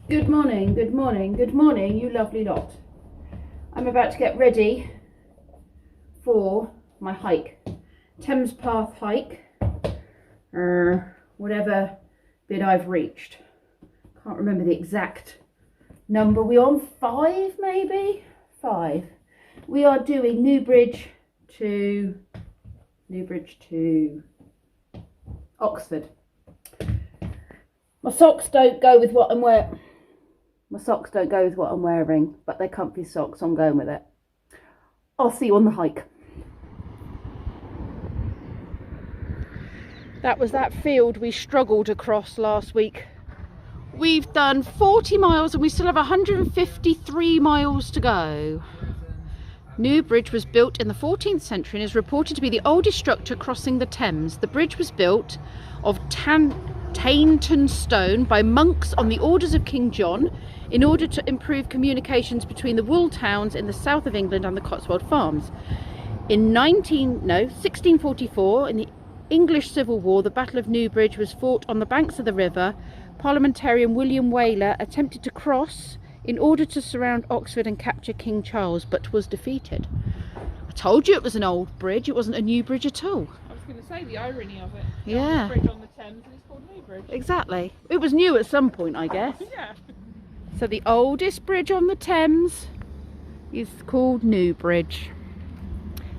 Good morning, good morning, good morning, you lovely lot. I'm about to get ready for my hike. Thames Path hike. Whatever bit I've reached. Can't remember the exact number. We're on 5 maybe? 5. We are doing Newbridge to Oxford. My socks don't go with what I'm wearing. But they're comfy socks, so I'm going with it. I'll see you on the hike. That was that field we struggled across last week. We've done 40 miles and we still have 153 miles to go. Newbridge was built in the 14th century and is reported to be the oldest structure crossing the Thames. The bridge was built of Tainton stone by monks on the orders of King John in order to improve communications between the wool towns in the south of England and the Cotswold farms. In 1644, in the English Civil War, the Battle of Newbridge was fought on the banks of the river. Parliamentarian William Weyler attempted to cross in order to surround Oxford and capture King Charles, but was defeated. I told you it was an old bridge, it wasn't a new bridge at all. I was going to say the irony of it. Yeah. Bridge on the Thames and it's called Newbridge. Exactly. It was new at some point, I guess. Yeah. So the oldest bridge on the Thames is called Newbridge.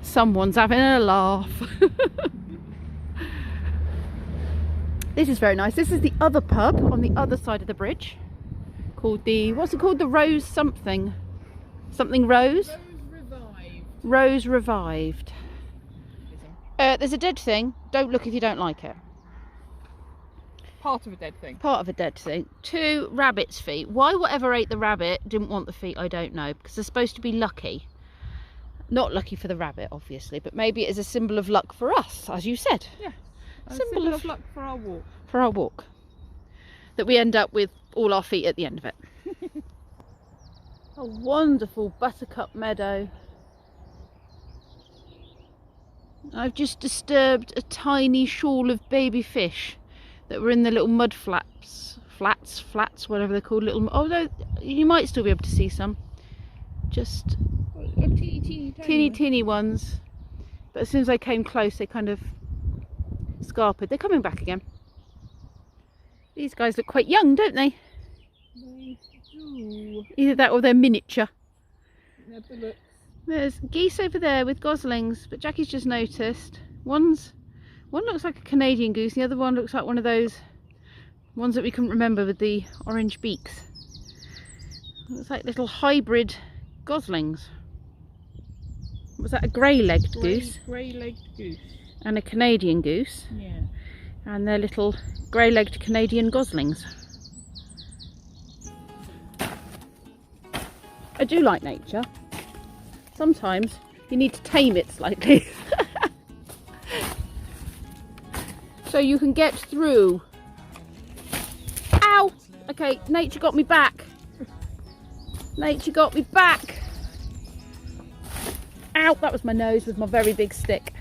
Someone's having a laugh. This is very nice. This is the other pub on the other side of the bridge. Called the, what's it called? The Rose something. Something Rose? Rose Revived. There's a dead thing. Don't look if you don't like it. Part of a dead thing. Part of a dead thing. 2 rabbit's feet. Why whatever ate the rabbit didn't want the feet, I don't know. Because they're supposed to be lucky. Not lucky for the rabbit, obviously. But maybe it is a symbol of luck for us, as you said. Yeah. A Symbol of luck for our walk. For our walk. That we end up with all our feet at the end of it. A wonderful buttercup meadow. I've just disturbed a tiny shoal of baby fish that were in the little mud flats, whatever they're called. Little, although you might still be able to see some. Just teeny ones. But as soon as I came close, they kind of scarpered. They're coming back again. These guys look quite young, don't they? They do. Either that or they're miniature. Look. There's geese over there with goslings, but Jackie's just noticed. One looks like a Canadian goose, the other one looks like one of those ones that we couldn't remember with the orange beaks. Looks like little hybrid goslings. Was that a grey-legged goose? Grey-legged goose. And a Canadian goose. Yeah. And they're little grey-legged Canadian goslings. I do like nature. Sometimes you need to tame it slightly. So you can get through. Ow! Okay, nature got me back. Nature got me back. Ow! That was my nose with my very big stick.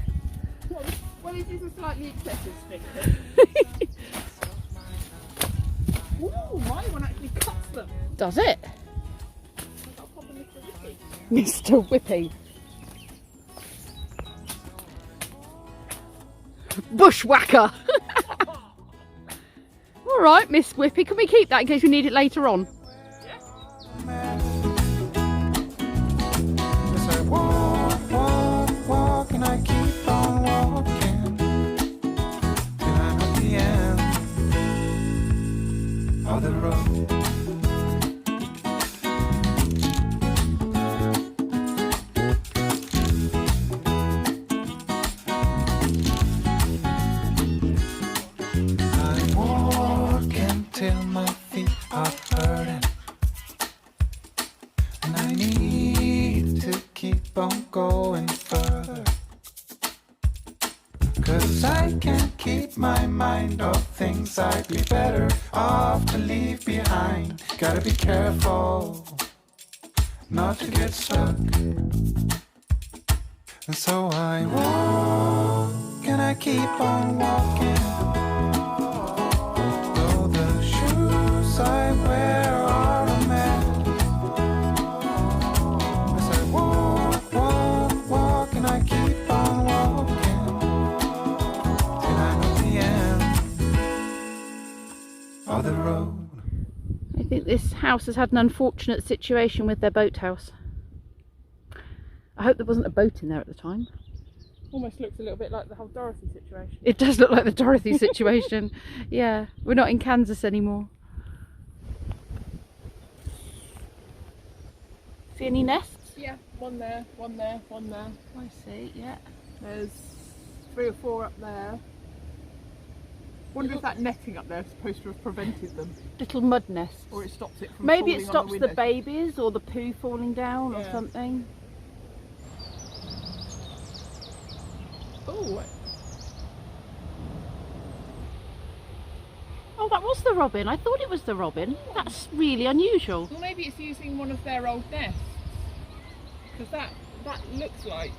Well, it is a slightly excessive stick. Ooh, my one actually cuts them. Does it? I've got a proper Mr. Whippy. Mr. Whippy. Bushwhacker. All right, Miss Whippy, can we keep that in case we need it later on? As I walk, and I keep on walking till I'm at the end of the road. Till my feet are hurting, and I need to keep on going further, 'cause I can't keep my mind off things I'd be better off to leave behind. Gotta be careful not to get stuck, and so I walk and I keep on walking. I wear think this house has had an unfortunate situation with their boathouse. I hope there wasn't a boat in there at the time. Almost looks a little bit like the whole Dorothy situation. It does look like the Dorothy situation. Yeah, we're not in Kansas anymore. See any nests? Yeah, one there, one there, one there. I see, yeah. There's 3 or 4 up there. Wonder if that netting up there is supposed to have prevented them, Little mud nests. or it stops it from Maybe falling it on stops the the windows. babies or the poo falling down or Yeah. something. Oh, Oh, that was the robin. I thought it was the robin. That's really unusual. well, maybe it's using one of their old nests, because that looks like.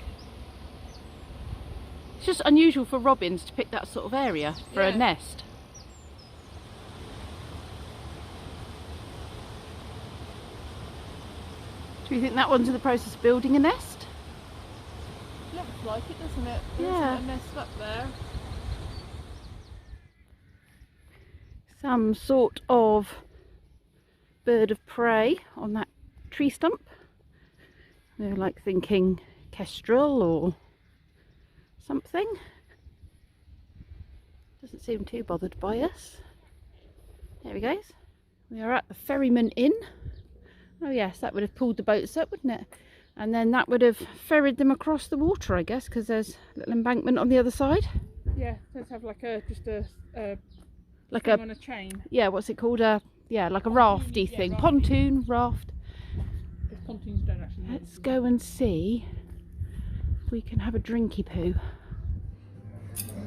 It's just unusual for robins to pick that sort of area for a Yeah. nest. Do you think that one's in the process of building a nest? Looks like it, doesn't it? There Yeah. isn't a nest up there. Some sort of bird of prey on that tree stump. They're like thinking kestrel or something. Doesn't seem too bothered by us. There he goes. We are at the Ferryman Inn. Oh yes, that would have pulled the boats up, wouldn't it? And then that would have ferried them across the water, I guess, because there's a little embankment on the other side. Yeah, let's have like just a Like thing a, on a chain. yeah, what's it called? Yeah, like a rafty yeah, thing. rafty. Pontoon, raft. Because pontoons don't actually move. Let's go and see if we can have a drinky poo.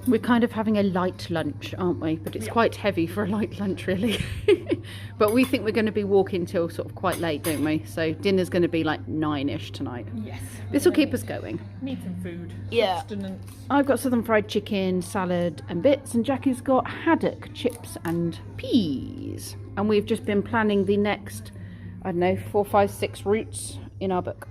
We're kind of having a light lunch, aren't we? But it's Yeah. quite heavy for a light lunch, really. But we think we're going to be walking till sort of quite late, don't we? So dinner's going to be like 9ish tonight. Yes. This will keep us going. Need some food. Yeah. Sustenance. I've got southern fried chicken, salad and bits, and Jackie's got haddock, chips and peas. And we've just been planning the next, I don't know, 4, 5, 6 routes in our book.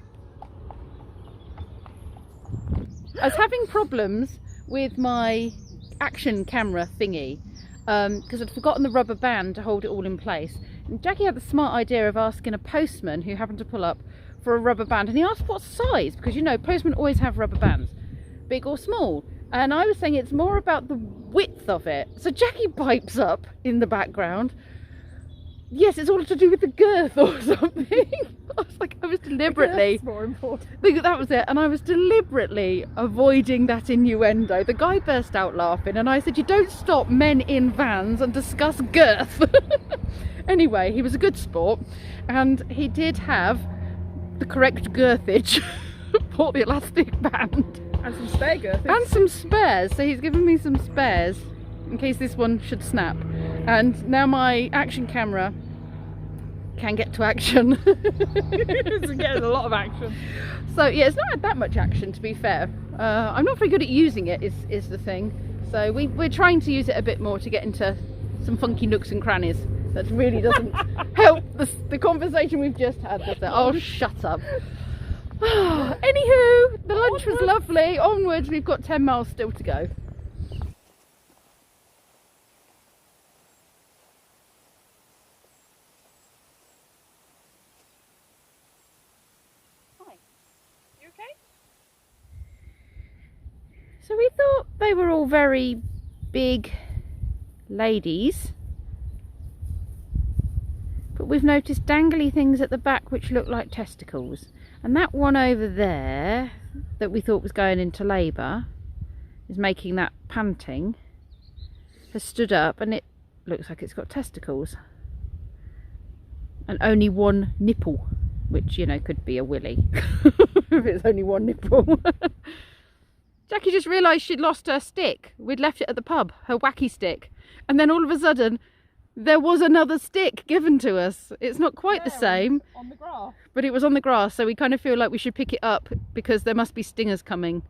I was having problems with my action camera thingy because I'd forgotten the rubber band to hold it all in place. And Jackie had the smart idea of asking a postman who happened to pull up for a rubber band, and he asked what size, because you know postmen always have rubber bands, big or small. And I was saying it's more about the width of it. So Jackie pipes up in the background, yes, it's all to do with the girth or something. I was deliberately, That's more important. that was it, and I was deliberately avoiding that innuendo. The guy burst out laughing, and I said, you don't stop men in vans and discuss girth. Anyway, he was a good sport, and he did have the correct girthage for the elastic band. And some spare girth. And some spares, so he's given me some spares in case this one should snap. And now my action camera can get to action. It's getting a lot of action. So yeah, it's not had that much action, to be fair. I'm not very good at using it, is the thing. So we're trying to use it a bit more to get into some funky nooks and crannies. That really doesn't help the conversation we've just had, does it? Oh, shut up. Anywho, the lunch was lovely. Onwards, we've got 10 miles still to go. Hi. You okay? So we thought they were all very big ladies, but we've noticed dangly things at the back which look like testicles, and that one over there that we thought was going into labour is making that panting, has stood up, and it looks like it's got testicles and only one nipple, which, you know, could be a willy if it's only one nipple. Jackie just realised she'd lost her stick. We'd left it at the pub, her wacky stick, and then all of a sudden there was another stick given to us. It's not quite the same, On the grass. but it was on the grass, so we kind of feel like we should pick it up because there must be stingers coming,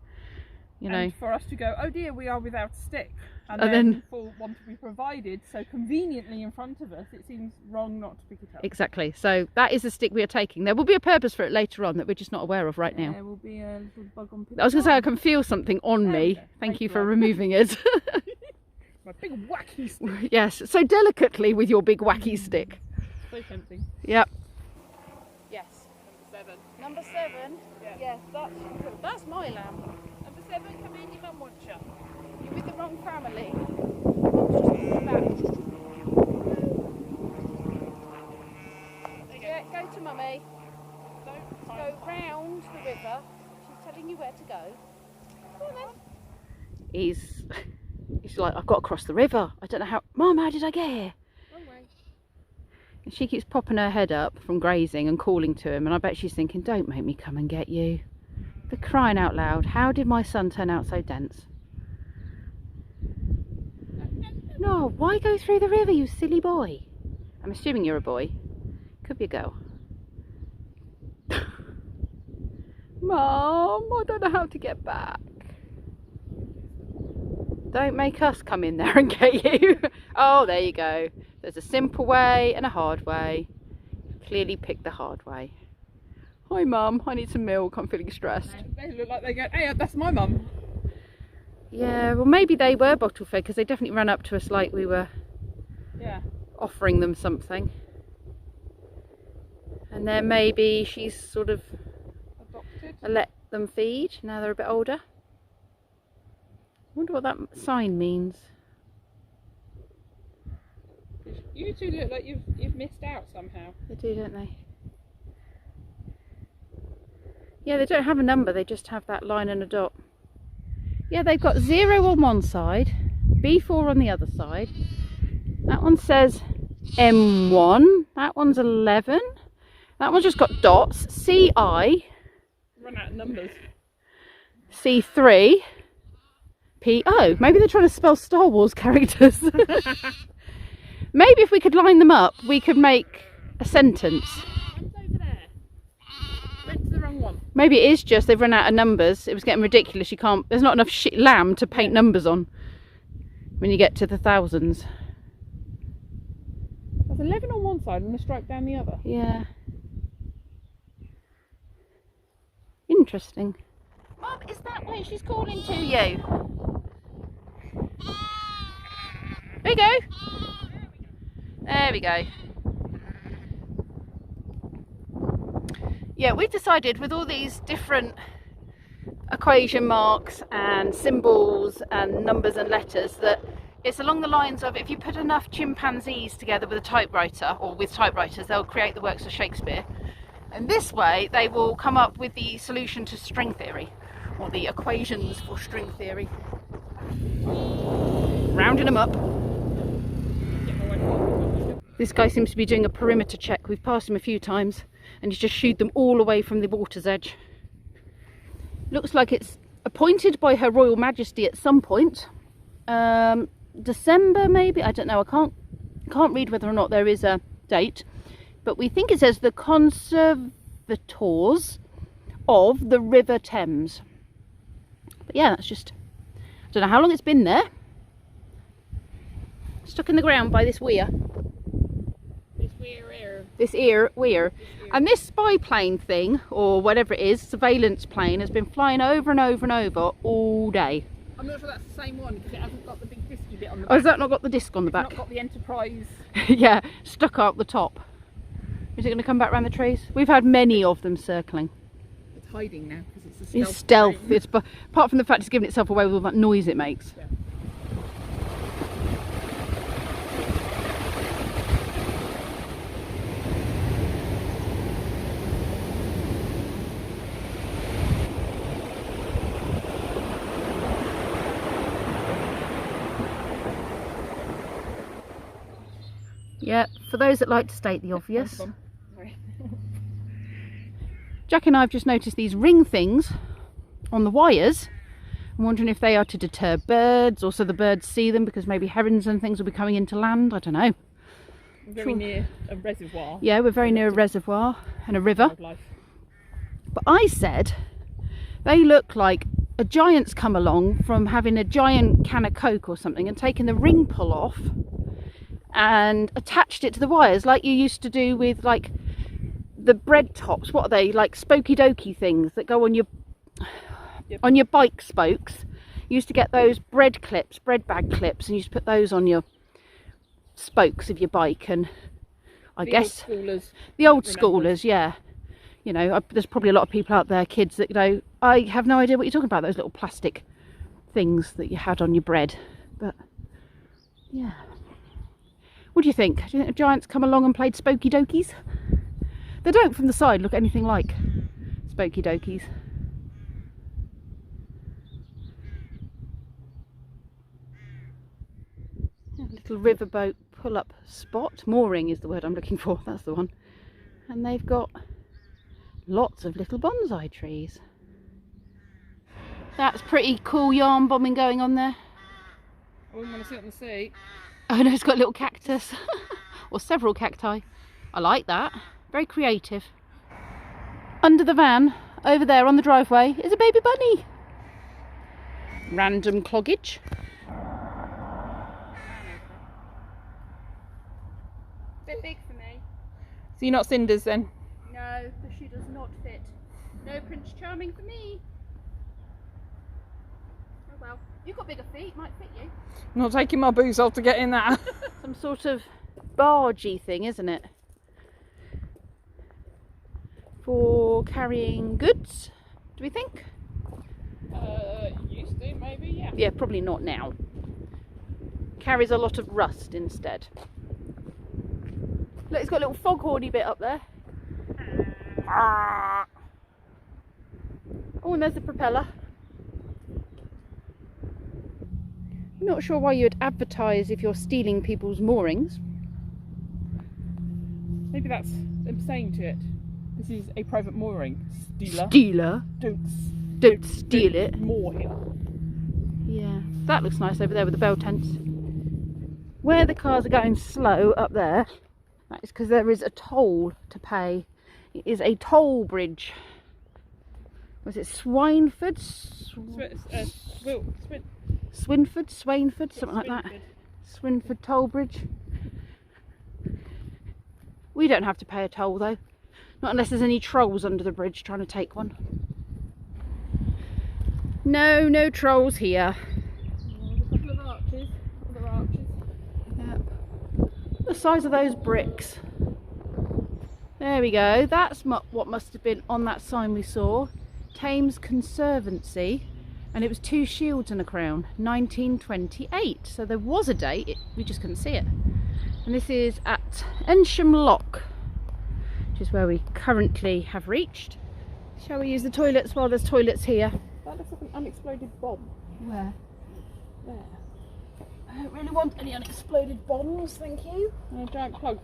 you know. And for us to go, oh dear, we are without a stick. And And then then- for one to be provided so conveniently in front of us, it seems wrong not to pick it up. Exactly, so that is the stick we are taking. There will be a purpose for it later on that we're just not aware of right now. There will be a little bug on Pip I was going to say I and can feel something on There we me. go. Thank Thank you you, for Anne. removing it. My big wacky stick. Yes, so delicately with your big wacky stick. So tempting. Yep. Yes. Number 7. Number 7? Yeah. Yes, that's my lamb. Number 7, come in, your mum wants you. You're with the wrong family. Mum's just back. Yeah, go to mummy. Go round the river. She's telling you where to go. Go on then. He's like, I've got to cross the river. I don't know how. Mum, how did I get here? Wrong way. And she keeps popping her head up from grazing and calling to him, and I bet she's thinking, don't make me come and get you. For crying out loud, how did my son turn out so dense? No, why go through the river, you silly boy? I'm assuming you're a boy. Could be a girl. Mum, I don't know how to get back. Don't make us come in there and get you. Oh, there you go. There's a simple way and a hard way. Clearly picked the hard way. Hi Mum, I need some milk, I'm feeling stressed. They look like they go, hey, that's my mum. Yeah, well maybe they were bottle fed because they definitely ran up to us like we were offering them something. And then maybe she's sort of Adopted. let them feed, now they're a bit older. I wonder what that sign means. You two look like you've missed out somehow. They do, don't they? Yeah, they don't have a number, they just have that line and a dot. Yeah, they've got 0 on one side, B4 on the other side. That one says M1, that one's 11. That one's just got dots, CI. Run out of numbers. C3, PO. Maybe they're trying to spell Star Wars characters. Maybe if we could line them up, we could make a sentence. One's over there. Went to the wrong one. Maybe it is just they've run out of numbers. It was getting ridiculous. You can't. There's not enough lamb to paint numbers on when you get to the thousands. There's 11 on one side and a stripe down the other. Yeah. Interesting. Mum, is that where she's calling to you? There you go. There we go. Yeah, we've decided with all these different equation marks and symbols and numbers and letters that it's along the lines of if you put enough chimpanzees together with a typewriter or with typewriters, they'll create the works of Shakespeare. And this way they will come up with the solution to string theory or the equations for string theory. Rounding them up. This guy seems to be doing a perimeter check. We've passed him a few times and he's just shooed them all away from the water's edge. Looks like it's appointed by Her Royal Majesty at some point. December maybe, I don't know. I can't read whether or not there is a date, but we think it says the conservators of the River Thames. But yeah, that's just, I don't know how long it's been there. Stuck in the ground by this weir. This weir. And this spy plane thing, or whatever it is, surveillance plane, has been flying over and over and over all day. I'm not sure that's the same one because it hasn't got the big disky bit on the back. Oh, has that not got the disc on the back? It's not got the Enterprise. Yeah, stuck up the top. Is it going to come back around the trees? We've had many of them circling. It's hiding now because it's a stealth. It's stealth. Plane. It's, apart from the fact it's giving itself away with all that noise it makes. Yeah. Yeah, for those that like to state the obvious. Sorry. Jack and I have just noticed these ring things on the wires. I'm wondering if they are to deter birds or so the birds see them because maybe herons and things will be coming into land. I don't know. Very near a reservoir. Yeah, we're very near a reservoir and a river. Wildlife. But I said they look like a giant's come along from having a giant can of Coke or something and taken the ring pull off and attached it to the wires like you used to do with like the bread tops. What are they, like spokey dokey things that go on your on your bike spokes? You used to get those bread bag clips, and you used to put those on your spokes of your bike, and I guess. Old schoolers. The old Remember. schoolers, yeah. You know, there's probably a lot of people out there, kids, that go, I have no idea what you're talking about, those little plastic things that you had on your bread. But, yeah. What do you think? Do you think the giants come along and played Spooky Dokies? They don't from the side look anything like Spooky Dokies. A little riverboat pull-up spot. Mooring is the word I'm looking for, that's the one. And they've got lots of little bonsai trees. That's pretty cool yarn bombing going on there. I wouldn't want to sit on the seat. Oh no, it's got a little cactus. Or several cacti. I like that. Very creative. Under the van, over there on the driveway, is a baby bunny. Random cloggage. Bit big for me. So you're not Cinders then? No, the shoe does not fit. No Prince Charming for me. Oh well, you've got bigger feet, might fit you. I'm not taking my boots off to get in that. Some sort of bargey thing, isn't it? For carrying goods, do we think? Used to, maybe, yeah. Yeah, probably not now. Carries a lot of rust instead. Look, it's got a little foghorny bit up there. Oh, and there's the propeller. I'm not sure why you'd advertise if you're stealing people's moorings. Maybe that's them saying to it, this is a private mooring. Stealer. Stealer. Don't steal it. Moor here. Yeah, that looks nice over there with the bell tents. Where the cars are going slow up there, that is because there is a toll to pay. It is a toll bridge. Was it Swinford? Swinford, something like that. Swinford toll bridge. We don't have to pay a toll though. Not unless there's any trolls under the bridge trying to take one. No, no trolls here. There's a couple of arches. Other arches. Yep. The size of those bricks. There we go. That's what must have been on that sign we saw. Thames Conservancy. And it was 2 shields and a crown. 1928. So there was a date. We just couldn't see it. And this is at Ensham Lock, which is where we currently have reached. Shall we use the toilets while there's toilets here? That looks like an unexploded bomb. Where? There. I don't really want any unexploded bombs, thank you. And a giant plug.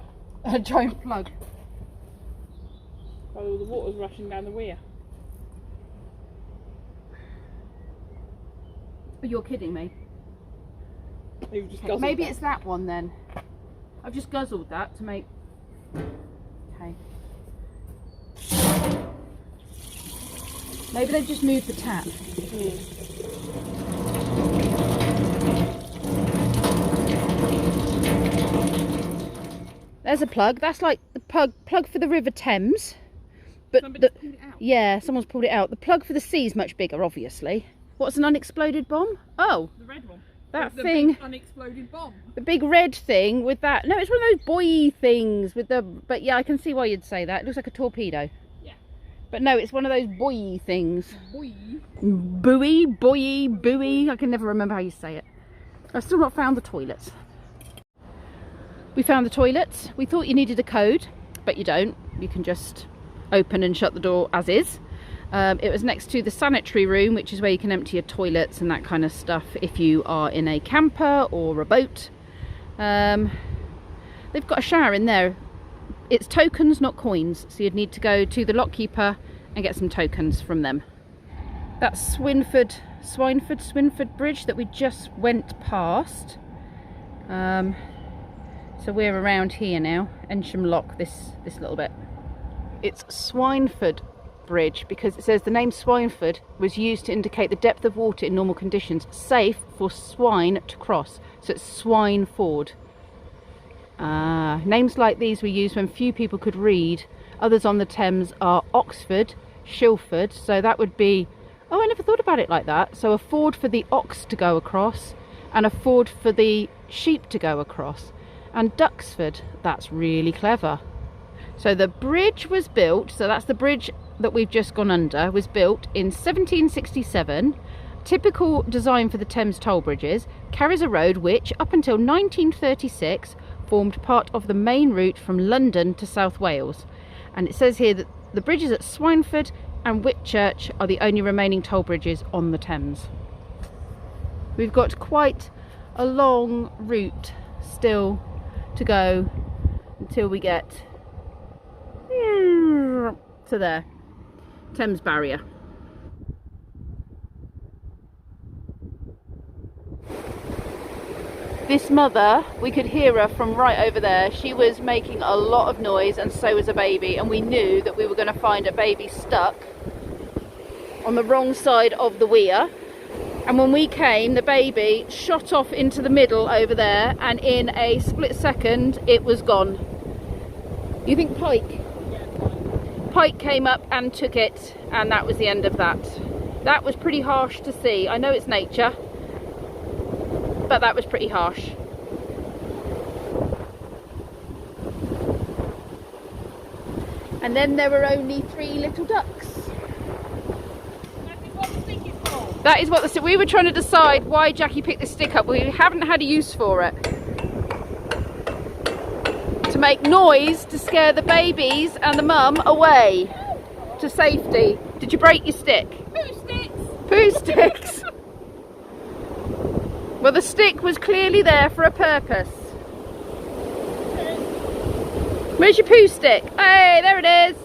A giant plug. Oh, the water's rushing down the weir. You're kidding me. You've just Okay, guzzled maybe that. it's that one then. I've just guzzled that to make... Okay. Maybe they've just moved the tap. There's a plug. That's like the plug for the River Thames. But Somebody's pulled it out. yeah, someone's pulled it out. The plug for the sea is much bigger, obviously. What's an unexploded bomb? Oh, The red one. that The thing. big unexploded bomb. The big red thing with that. No, it's one of those buoy things with the. But yeah, I can see why you'd say that. It looks like a torpedo. Yeah. But no, it's one of those buoy things. Boy. Buoy. I can never remember how you say it. I've still not found the toilets. We found the toilets. We thought you needed a code, but you don't. You can just open and shut the door as is. It was next to the sanitary room, which is where you can empty your toilets and that kind of stuff if you are in a camper or a boat. They've got a shower in there. It's tokens, not coins, so you'd need to go to the lockkeeper and get some tokens from them. That's Swinford Bridge that we just went past. So we're around here now, Ensham Lock, this little bit. It's Swinford Bridge because it says the name Swinford was used to indicate the depth of water in normal conditions, safe for swine to cross. So it's Swine Ford. Names like these were used when few people could read. Others on the Thames are Oxford, Shilford, so that would be, oh, I never thought about it like that. So a ford for the ox to go across and a ford for the sheep to go across. and Duxford. That's really clever. So the bridge was built, so that's the bridge that we've just gone under, was built in 1767. Typical design for the Thames toll bridges, carries a road which, up until 1936, formed part of the main route from London to South Wales. And it says here that the bridges at Swinford and Whitchurch are the only remaining toll bridges on the Thames. We've got quite a long route still to go until we get to there, Thames barrier. This mother, we could hear her from right over there. She was making a lot of noise, and so was a baby, and we knew that we were going to find a baby stuck on the wrong side of the weir. And when we came, the baby shot off into the middle over there, and in a split second it was gone. You think Pike? Pike came up and took it, and that was the end of that. That was pretty harsh to see. I know it's nature, but that was pretty harsh. And then there were only 3 little ducks. That is what the stick. We were trying to decide why Jackie picked this stick up. We haven't had a use for it. To make noise to scare the babies and the mum away to safety. Did you break your stick? Poo sticks! Poo sticks! Well, the stick was clearly there for a purpose. Where's your poo stick? Hey, there it is!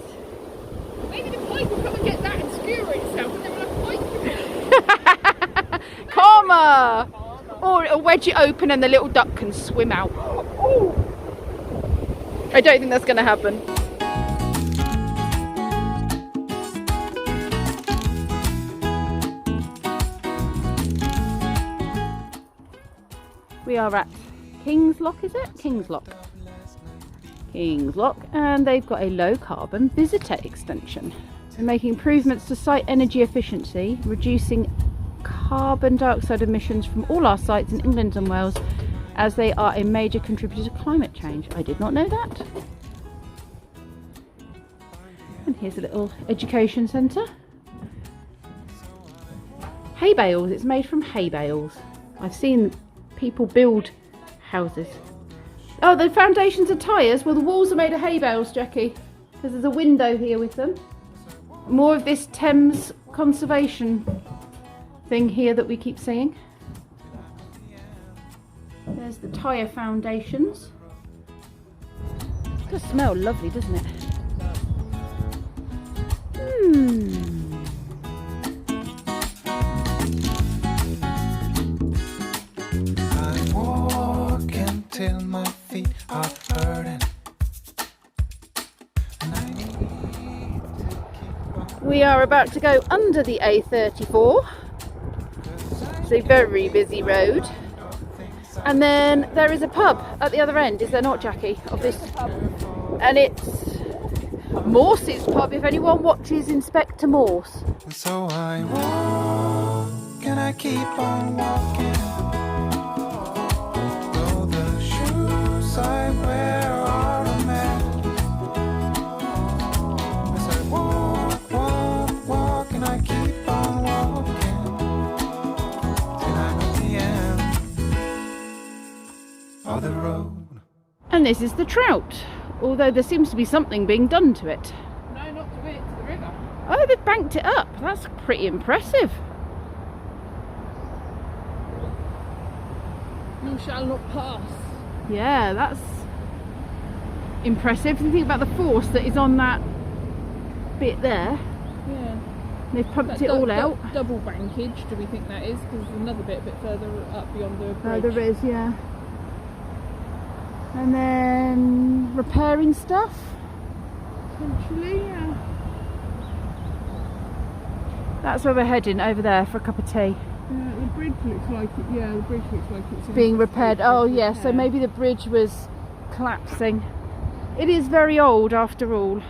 Maybe the pike will come and get that and skewer itself, and then we'll have pike. Karma! Or it'll wedge it open and the little duck can swim out. Oh. I don't think that's going to happen. We are at King's Lock, is it? King's Lock. King's Lock, and they've got a low carbon visitor extension. They're making improvements to site energy efficiency, reducing carbon dioxide emissions from all our sites in England and Wales, as they are a major contributor to climate change. I did not know that. And here's a little education centre. Hay bales, it's made from hay bales. I've seen people build houses. Oh, the foundations are tyres. Well, the walls are made of hay bales, Jackie, because there's a window here with them. More of this Thames conservation thing here that we keep seeing. There's the tyre foundations. It does smell lovely, doesn't it? I walk until my feet are hurting. We are about to go under the A34. It's a very busy road. And then there is a pub at the other end, is there not, Jackie? Of this, and it's Morses pub, if anyone watches Inspector Morses. So I walk and I keep on walking. Though the shoes I wear are a mess. As I walk and I keep on walking till I'm at the end of the road. And this is the Trout, although there seems to be something being done to it. No, not to it, to the river. Oh, they've banked it up. That's pretty impressive. You shall not pass. Yeah, that's impressive. If you think about the force that is on that bit there. Yeah. They've pumped That it all out. Double bankage, do we think that is? Because there's another bit a bit further up beyond the bridge. Oh, there is, yeah. And then repairing stuff. Potentially, yeah. That's where we're heading, over there for a cup of tea. Yeah, the bridge looks like it. Yeah, the bridge looks like it's in Being a repaired. state Oh of yeah, so repair. maybe the bridge was collapsing. It is very old after all.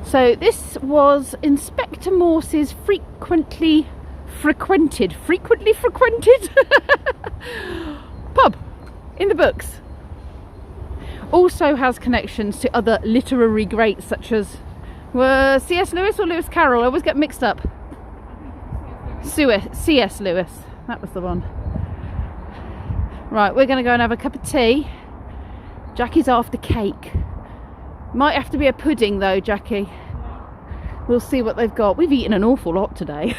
So this was Inspector Morses' frequently frequently frequented pub in the books. Also has connections to other literary greats such as C.S. Lewis or Lewis Carroll. I always get mixed up. C.S. Lewis, that was the one. Right, we're going to go and have a cup of tea. Jackie's after cake. Might have to be a pudding though, Jackie. We'll see what they've got. We've eaten an awful lot today.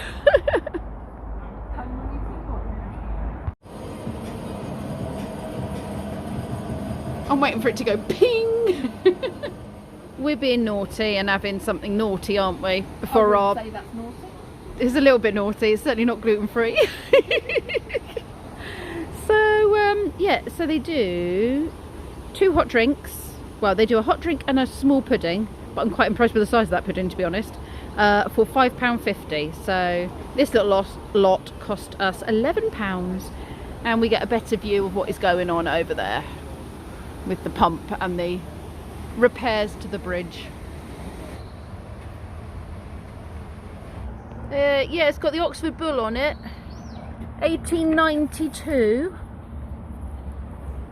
I'm waiting for it to go ping. We're being naughty and having something naughty, aren't we? Before our... say that's naughty. It's a little bit naughty. It's certainly not gluten-free. So, yeah, so they do 2 hot drinks. Well, they do a hot drink and a small pudding, but I'm quite impressed with the size of that pudding, to be honest, for £5.50. So this little lot cost us £11, and we get a better view of what is going on over there with the pump and the repairs to the bridge. Yeah, it's got the Oxford Bull on it, 1892.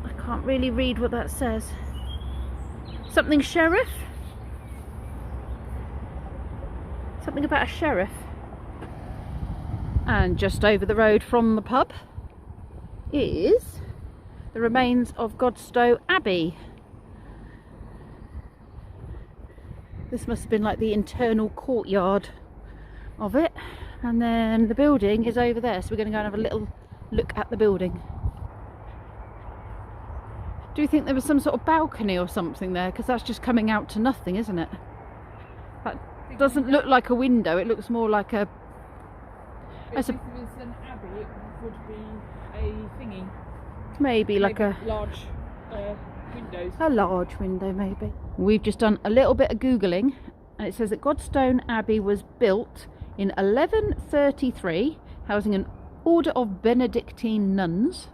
I can't really read what that says. Something sheriff? Something about a sheriff. And just over the road from the pub is the remains of Godstow Abbey. This must have been like the internal courtyard of it. And then the building is over there, so we're going to go and have a little look at the building. Do you think there was some sort of balcony or something there? Because that's just coming out to nothing, isn't it? That doesn't look like a window. It looks more like a... If it was an abbey, it would be a thingy. Maybe like a... large windows. A large window, maybe. We've just done a little bit of Googling, and it says that Godstow Abbey was built in 1133, housing an order of Benedictine nuns.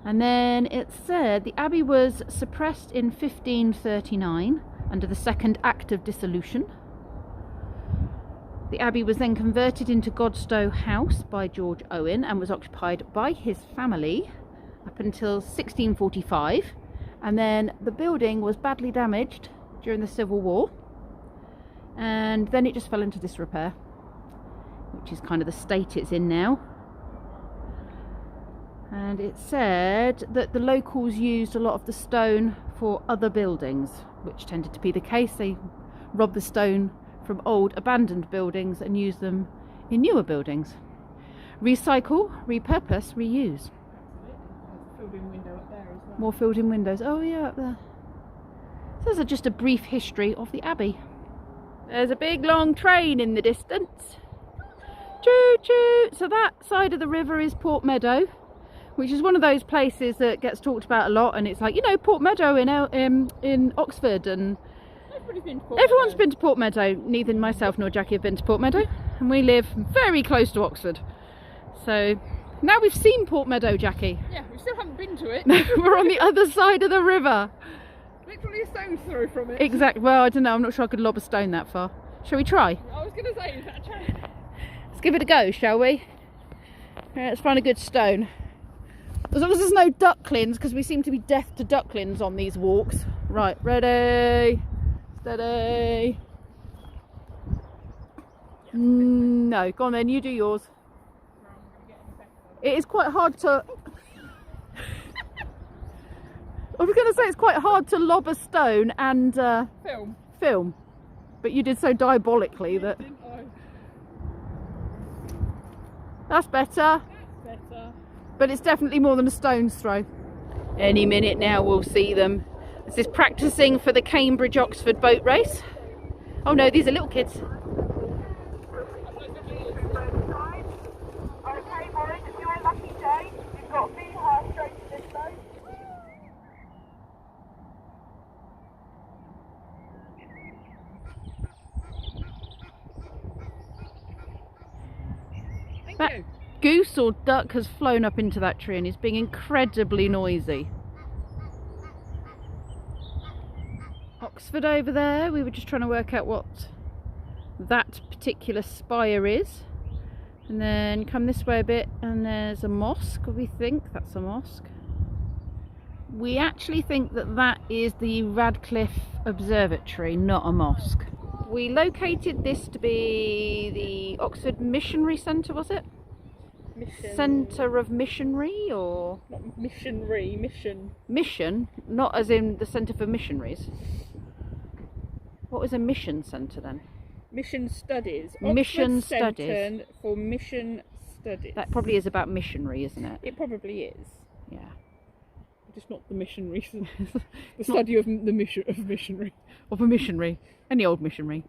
And then it said the abbey was suppressed in 1539 under the Second Act of Dissolution. The abbey was then converted into Godstow House by George Owen and was occupied by his family up until 1645. And then the building was badly damaged during the Civil War. And then it just fell into disrepair, which is kind of the state it's in now. And it said that the locals used a lot of the stone for other buildings, which tended to be the case. They robbed the stone from old abandoned buildings and used them in newer buildings. Recycle, repurpose, reuse. Filled-in window up there as well. More filled-in windows. Oh yeah, up there. So there's just a brief history of the Abbey. There's a big long train in the distance. Choo choo! So that side of the river is Port Meadow, which is one of those places that gets talked about a lot, and it's like, you know, Port Meadow in Oxford, and everyone's been to Port Meadow. Neither myself nor Jackie have been to Port Meadow, and we live very close to Oxford. So now we've seen Port Meadow, Jackie. Yeah, we still haven't been to it. We're on the other side of the river. Literally a stone's throw from it. Exactly. Well, I don't know. I'm not sure I could lob a stone that far. Shall we try? I was going to say, is that a chance? Let's give it a go, shall we? Yeah, let's find a good stone. As long as there's no ducklings, because we seem to be deaf to ducklings on these walks. Right, ready, steady. No, go on then, you do yours. It is quite hard to... I was going to say it's quite hard to lob a stone and film. But you did so diabolically that... That's better. But it's definitely more than a stone's throw. Any minute now we'll see them. This is practicing for the Cambridge-Oxford boat race. Oh no, these are little kids. Okay, Warren, if you're a lucky day, you've got to be her straight to this boat. That goose or duck has flown up into that tree and is being incredibly noisy. Oxford over there, we were just trying to work out what that particular spire is. And then come this way a bit and there's a mosque. We think that's a mosque. We actually think that that is the Radcliffe Observatory, not a mosque. We located this to be the Oxford Missionary Centre, was it? Centre of Missionary, or? Not missionary, mission. Mission? Not as in the Centre for Missionaries. What was a mission centre then? Mission studies. Mission Oxford studies. Centre for mission studies. That probably is about missionary, isn't it? It probably is. Yeah. Just not the missionary. The study of the mission of missionary. Of a missionary. Any old missionary.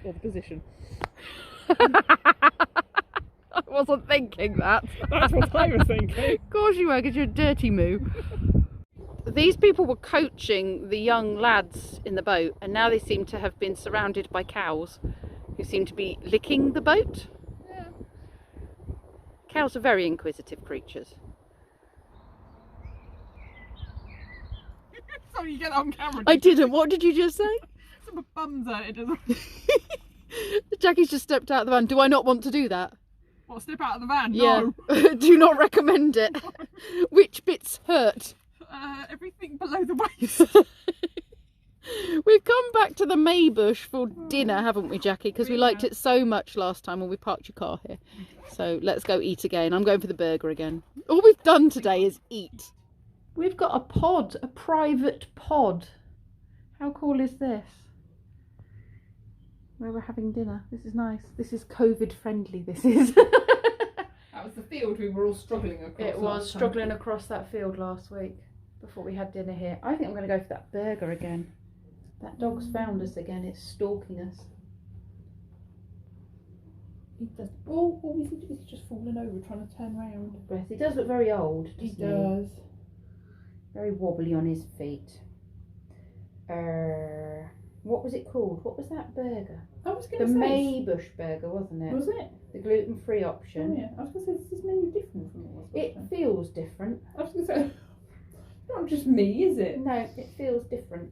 Or the position. I wasn't thinking that. That's what I was thinking. Of course you were, because you're a dirty moo. These people were coaching the young lads in the boat, and now they seem to have been surrounded by cows who seem to be licking the boat. Yeah. Cows are very inquisitive creatures. Sorry, you get that on camera. I didn't. What did you just say? Some bums out it doesn't. Jackie's just stepped out of the van. Do I not want to do that? What, step out of the van? Yeah. No. Do not recommend it. Which bits hurt? Everything below the waist. We've come back to the Maybush for dinner, haven't we, Jackie? Because we liked it so much last time when we parked your car here. So let's go eat again. I'm going for the burger again. All we've done today is eat. We've got a pod, a private pod. How cool is this? Where we're having dinner. This is nice. This is COVID friendly, this is. That was the field we were all struggling across. It was struggling across that field last week before we had dinner here. I think I'm going to go for that burger again. That dog's found us again. It's stalking us. He does. Oh, he's just falling over trying to turn round. Breath. He does look very old, doesn't He does. Very wobbly on his feet. What was it called? What was that burger? I was The going to say. Maybush burger, wasn't it? Was it? The gluten-free option. Oh, yeah. I was going to say, is this menu different from what It feels different. I was going to say, not just me, is it? No, it feels different.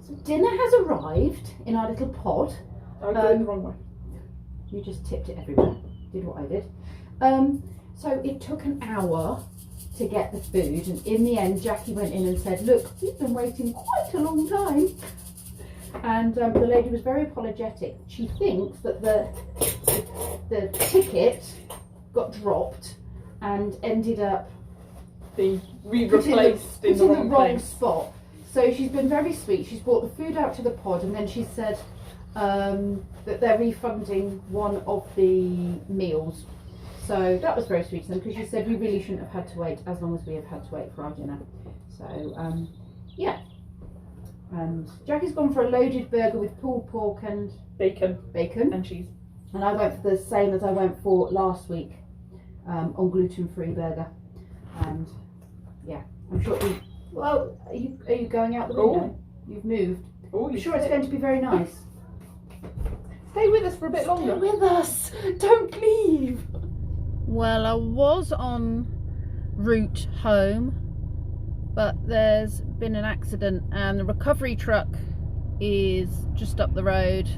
So dinner has arrived in our little pod. I got it the wrong way. You just tipped it everywhere. Did what I did. So it took an hour to get the food, and in the end Jackie went in and said, look, we've been waiting quite a long time. And the lady was very apologetic. She thinks that the ticket got dropped and ended up We put replaced in the wrong place. spot. So she's been very sweet. She's brought the food out to the pod, and then she said that they're refunding one of the meals. So that was very sweet of them, because she said we really shouldn't have had to wait as long as we have had to wait for our dinner. So yeah. And Jackie's gone for a loaded burger with pulled pork and Bacon bacon. and cheese. And I went for the same as I went for last week, on gluten-free burger. And yeah, I'm sure we. Well, are you going out the window? You've moved. Oh, I'm sure it's going to be very nice. Stay with us for a bit longer. Stay with us. Don't leave. Well, I was en route home, but there's been an accident, and the recovery truck is just up the road.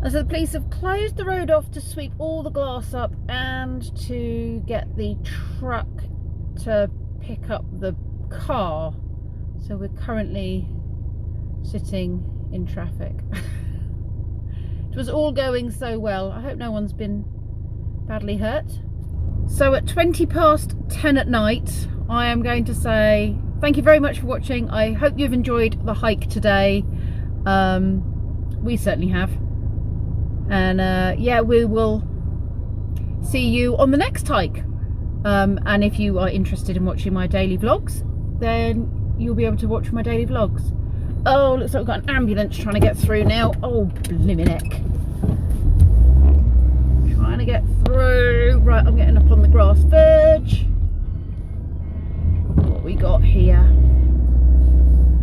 And so the police have closed the road off to sweep all the glass up and to get the truck to pick up the car. So we're currently sitting in traffic. It was all going so well. I hope no one's been badly hurt. So at 10:20 at night, I am going to say thank you very much for watching. I hope you've enjoyed the hike today. We certainly have. And yeah, we will see you on the next hike. And if you are interested in watching my daily vlogs, then you'll be able to watch my daily vlogs. Oh, looks like we've got an ambulance trying to get through now. Oh, blimey neck. Trying to get through. Right, I'm getting up on the grass verge. What we got here?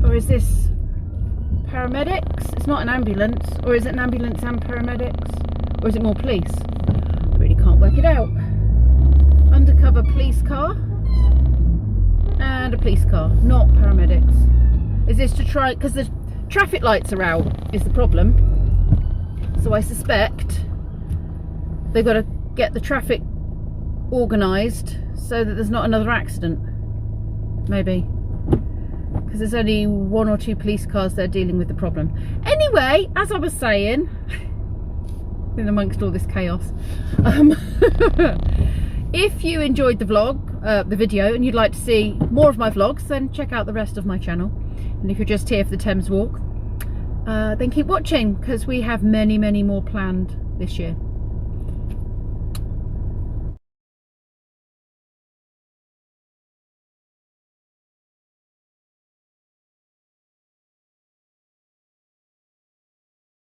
Or is this paramedics? It's not an ambulance. Or is it an ambulance and paramedics? Or is it more police? I really can't work it out. Undercover police car. And a police car, not paramedics. Is this to try, because the traffic lights are out is the problem. So I suspect they've got to get the traffic organised so that there's not another accident. Maybe. Because there's only 1 or 2 police cars there dealing with the problem. Anyway, as I was saying, in amongst all this chaos, if you enjoyed the vlog, the video, and you'd like to see more of my vlogs, then check out the rest of my channel. And if you're just here for the Thames walk, then keep watching, because we have many more planned this year.